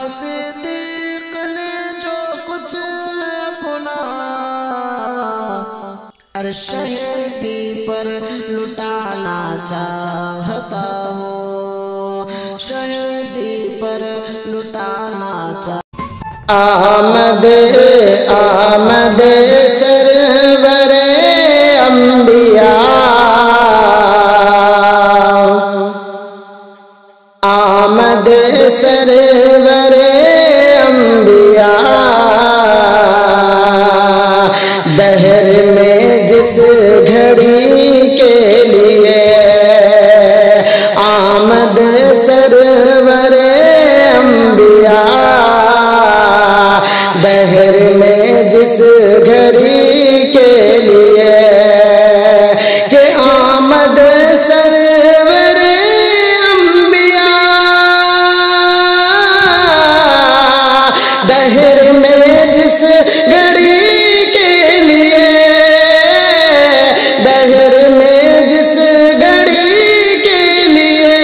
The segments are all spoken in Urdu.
صدیق نے جو کچھ اپنا شہیدی پر لٹانا چاہتا ہوں، شہیدی پر لٹانا چاہتا آمد آمد سرور انبیاء، آمد سرور انبیاء، دہر میں جس گھڑی کے لیے آمد سرور انبیاء، دہر میں جس گھڑی کے لیے کہ آمد سرور انبیاء، دہر میں جس گھڑی کے لیے، دہر میں جس گھڑی کے لیے،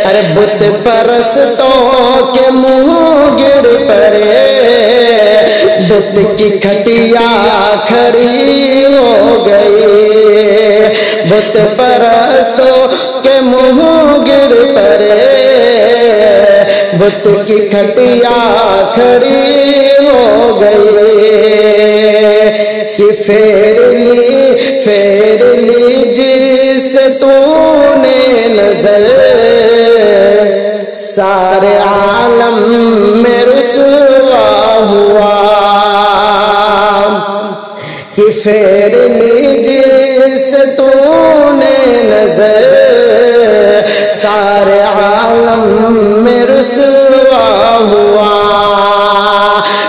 ارے بت پرستوں کے منہ گر پڑے، بت کی کھٹیا کھڑی ہو گئی، بت پرستوں کے منہ گر پڑے، بت کی کھٹیا کھڑی ہو گئی، کہ پھیر لی جس تو نے نظر، سارے عالم میں رسوا ہوا، کہ پھیر لی جس تو نے نظر، سارے عالم میں رسوا ہوا،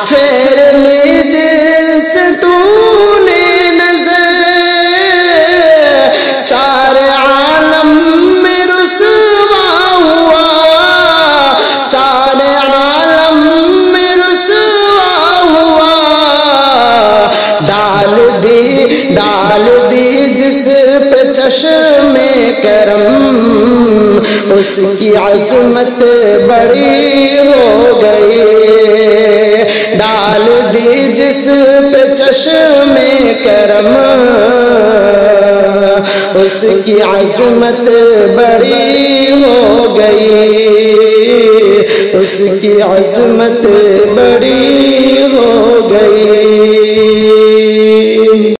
پھیر لی جس تو نے نظر، سارے عالم میں رسوا ہوا، سارے عالم میں رسوا ہوا، ڈال دی جس پہ چشم کرم، اس کی عظمت بڑی ہو گئی، ڈال دی جس پہ چشم کرم، اس کی عظمت بڑی ہو گئی، اس کی عظمت بڑی ہو گئی۔